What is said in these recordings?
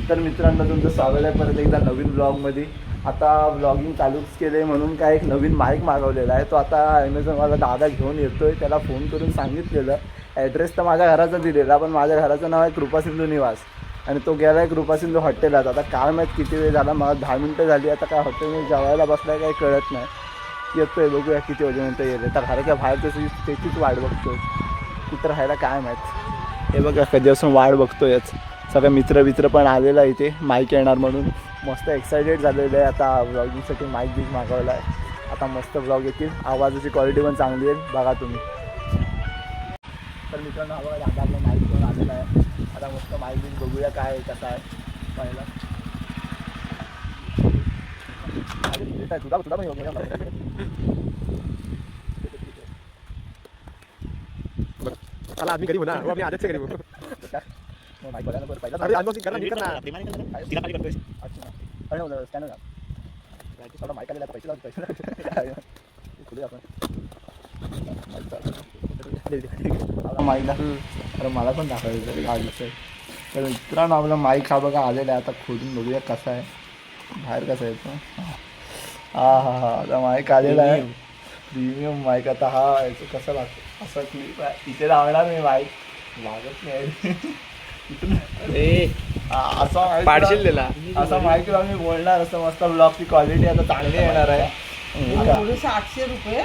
तर मित्रांनो तुमचं स्वागत आहे परत एकदा नवीन ब्लॉगमध्ये. आता ब्लॉगिंग चालूच केले म्हणून काय एक नवीन माईक मागवलेला आहे. तो आता ॲमेझॉनवाला दादा घेऊन येतो आहे. त्याला फोन करून सांगितलेलं. ॲड्रेस तर माझ्या घराचा दिलेला, पण माझ्या घराचं नाव आहे कृपासिंधू निवास आणि तो गेला आहे कृपासिंधू हॉटेलात. आता काय माहीत किती वेळ झाला, मला 10 मिनटं झाली. आता काय हॉटेलमध्ये जेवायला बसला आहे काही कळत नाही. येतो आहे, बघूया किती वाजेनंतर येईल. आता घराच्या बाहेर त्याचीच वाट बघतो. कुठं राहायला काय माहीत. हे बघा कधीपासून वाट बघतोयच. सगळे मित्र पण आलेला आहे इथे माईक येणार म्हणून. मस्त एक्सायटेड झालेलं आहे. आता ब्लॉगिंगसाठी माईक बीक मागवला आहे. आता मस्त ब्लॉग येतील. आवाजाची क्वालिटी पण चांगली आहे, बघा तुम्ही. तर मित्रांनो बघा दादा आपला माईक घेऊन आलेला आहे. आता मस्त माईक बीक बघूया काय आहे कसं आहे पहिला. तुझा तुझा पण चला आदमी गरीब हो ना, वो अपनी आदत से गरीब हो. माईक बघायला बरं पहिला. अरे अनबॉक्सिंग करना, नीट करना. तिला खाली करतोय. अच्छा अरे स्कॅनर घाल. थोडा माईक आलेला पैसे लावतो पुढे आपण माईक दाखव. अरे मला पण दाखवायचं हा विषय. तर मित्रांनो आपला माईक हा बघा आलेला आहे. आता खोदून बघूया कसा आहे, बाहेर कसा आहे तो. हा हा हा आता माईक आलेला आहे, प्रीमियम माईक. आता हा याचं कसं लागतं असं क्लिप आहे. इथे लावणार मी माईक, लागत नाही असा पाडशील दिला. असा माईक लावून मी बोलणार असं. मस्त ब्लॉगची क्वालिटी आता चांगली येणार आहे. 800 रुपये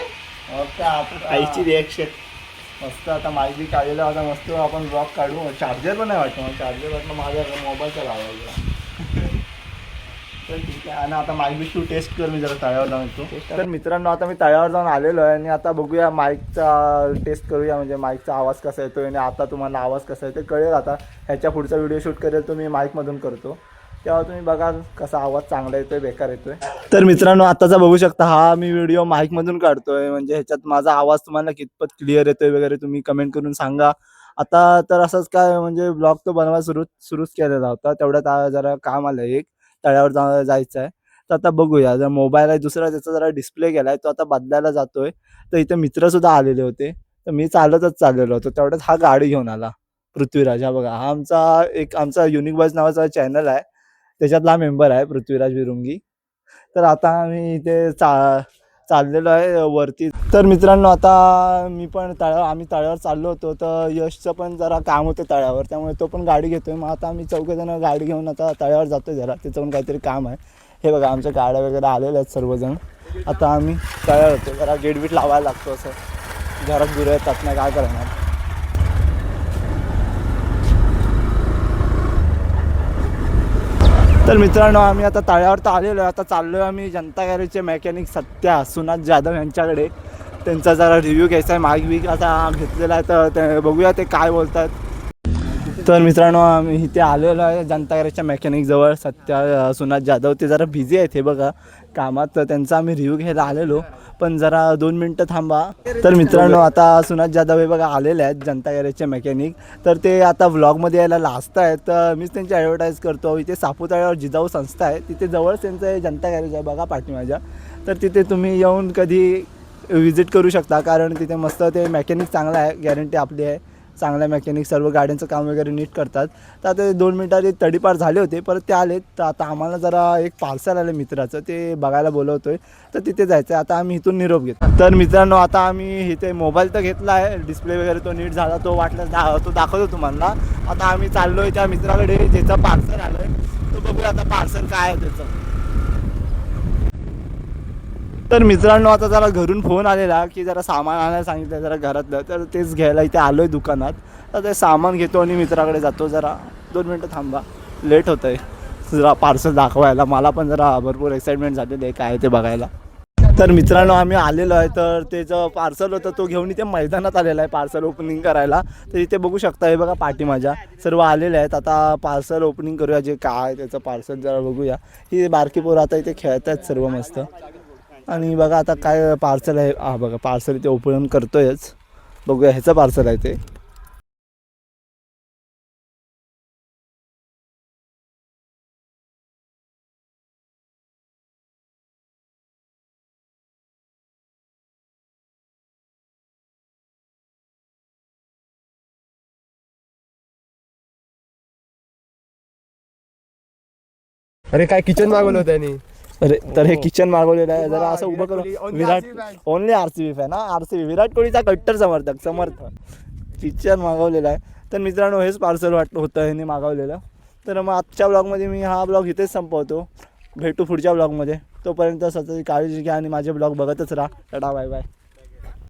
मस्त आईची रिॲक्शन मस्त. आता माईक बी काढलेला आता मस्त आपण ब्लॉग काढू. चार्जर पण नाही वाटतं, चार्जर वाटलं माझ्या मोबाईलचा लावायचा. तर ठीक आहे. आणि आता माईक बी तू टेस्ट कर, मी जरा तळ्यावर जाऊन येतो. तर मित्रांनो आता मी तळ्यावर जाऊन आलेलो आहे आणि आता बघूया माईकचा टेस्ट करूया, म्हणजे माईकचा आवाज कसा येतो आणि आता तुम्हाला आवाज कसा येतो कळेल. आता ह्याच्या पुढचा व्हिडिओ शूट करेल तो मी माईकमधून करतो, तेव्हा तुम्ही बघा कसा आवाज चांगला येतोय बेकार येतोय. तर मित्रांनो आताचा बघू शकता हा मी व्हिडिओ माईकमधून काढतोय, म्हणजे ह्याच्यात माझा आवाज तुम्हाला कितपत क्लिअर येतोय वगैरे तुम्ही कमेंट करून सांगा. आता तर असंच काय म्हणजे ब्लॉग तो बनवायला सुरूच केलेला होता. तेवढ्यात जरा काम आलं एक, तळ्यावर जायचं आहे. तर आता बघूया. जर मोबाईल आहे दुसरा त्याचा जरा डिस्प्ले गेला आहे, तो आता बदलायला जातोय. तर इथे मित्रसुद्धा आलेले होते, तर मी चालतच चाललेलो होतो. तेवढ्यात हा गाडी घेऊन आला पृथ्वीराज. हा बघा हा आमचा युनिक बॉयज नावाचा चॅनल आहे, त्याच्यातला मेंबर आहे पृथ्वीराज विरुंगी. तर आता आम्ही इथे चाललेलो आहे वरती. तर मित्रांनो आता आम्ही तळ्यावर चाललो होतो. तर यशचं पण जरा काम होतं तळ्यावर, त्यामुळे तो पण गाडी घेतोय. मग आता आम्ही चौघजण गाडी घेऊन आता तळ्यावर जातोय. जरा त्याचं पण काहीतरी काम आहे. हे बघा आमच्या गाड्या वगैरे आलेल्या आहेत सर्वजण. आता आम्ही तळ्यावर होतो. जरा गेटबीट लावायला लागतो, असं घरात गुरं येतात नाही काय करणार. तर मित्रांनो आम्ही आता तळ्यावर तर आलेलो आहे. आता चाललो आहे आम्ही जनता गॅरेजचे मेकॅनिक सत्या सुनाथ जाधव यांच्याकडे. त्यांचा जरा रिव्ह्यू घ्यायचा आहे. माईक बीक आता घेतलेला आहे, तर ते बघूया ते काय बोलतात. तर मित्रांनो आम्ही इथे आलेलो आहे जनता गॅरेजच्या मेकॅनिकजवळ. सत्या सुनाथ जाधव ते जरा बिझी आहेत हे बघा कामात, तर त्यांचा आम्ही रिव्ह्यू घ्यायला आलेलो, पण जरा 2 मिनटं थांबा. तर मित्रांनो आता सुनाथ जाधव हे बघा आलेले आहेत जनता गॅरेजचे मेकॅनिक. तर ते आता व्लॉगमध्ये यायला लाजत आहेत, तर मीच त्यांची ॲडव्हर्टाईज करतो. इथे सापुताळ्यावर जिजाऊ संस्था आहे, तिथे जवळच त्यांचं हे जनता गॅरेज आहे बघा पाठीमागच्या. तर तिथे तुम्ही येऊन कधी विजिट करू शकता, कारण तिथे मस्त ते मेकॅनिक चांगला आहे, गॅरंटी आपली आहे. चांगल्या मेकॅनिक सर्व गाड्यांचं काम वगैरे नीट करतात. तर आता 2 मिनटात तडीपार झाले होते, परत ते आलेत. तर आता आम्हाला जरा एक पार्सल आलं मित्राचं, ते बघायला बोलवतोय, तर तिथे जायचं आहे. आता आम्ही इथून निरोप घेतो. तर मित्रांनो आता आम्ही इथे मोबाईल तर घेतला आहे, डिस्प्ले वगैरे तो नीट झाला, तो वाटलं तो दाखवतो तुम्हाला. आता आम्ही चाललो आहे त्या मित्राकडे ज्याचं पार्सल आलं आहे, तो बघूया आता पार्सल काय आहे त्याचं. तर मित्रांनो आता जरा घरून फोन आलेला की जरा सामान आणायला सांगितलं जरा घरातलं, तर तेच घ्यायला इथे आलो आहे दुकानात. तर ते सामान घेतो आणि मित्राकडे जातो. जरा 2 मिनटं थांबा, लेट होतं आहे जरा पार्सल दाखवायला. मला पण जरा भरपूर एक्साइटमेंट झालेली आहे काय ते बघायला. तर मित्रांनो आम्ही आलेलो आहे, तर त्याचं पार्सल होतं तो घेऊन इथे मैदानात आलेला आहे पार्सल ओपनिंग करायला. तर इथे बघू शकता हे बघा पाठी माझ्या सर्व आलेले आहेत. आता पार्सल ओपनिंग करूया, जे काय त्याचं पार्सल जरा बघूया. ही बारकी पोरं आता इथे खेळत आहेत सर्व मस्त. आणि बघा आता काय पार्सल आहे. हा बघा पार्सल इथे ओपन करतोयच, बघूया ह्याचं पार्सल आहे ते. अरे काय किचन मागवलं होतं त्यांनी. अरे तर हे किचन मागवलेलं आहे जरा असं उभं कोहली, करून. only विराट RCB fan. Only RCB fan ना, RCB विराट कोहलीचा कट्टर समर्थक. किचन मागवलेलं आहे. तर मित्रांनो हेच पार्सल होतं ह्याने मागवलेलं. तर मग आजच्या ब्लॉगमध्ये मी हा ब्लॉग इथेच संपवतो. भेटू पुढच्या ब्लॉगमध्ये. तोपर्यंत स्वतःची काळजी घ्या आणि माझे ब्लॉग बघतच राहा. Tata bye bye.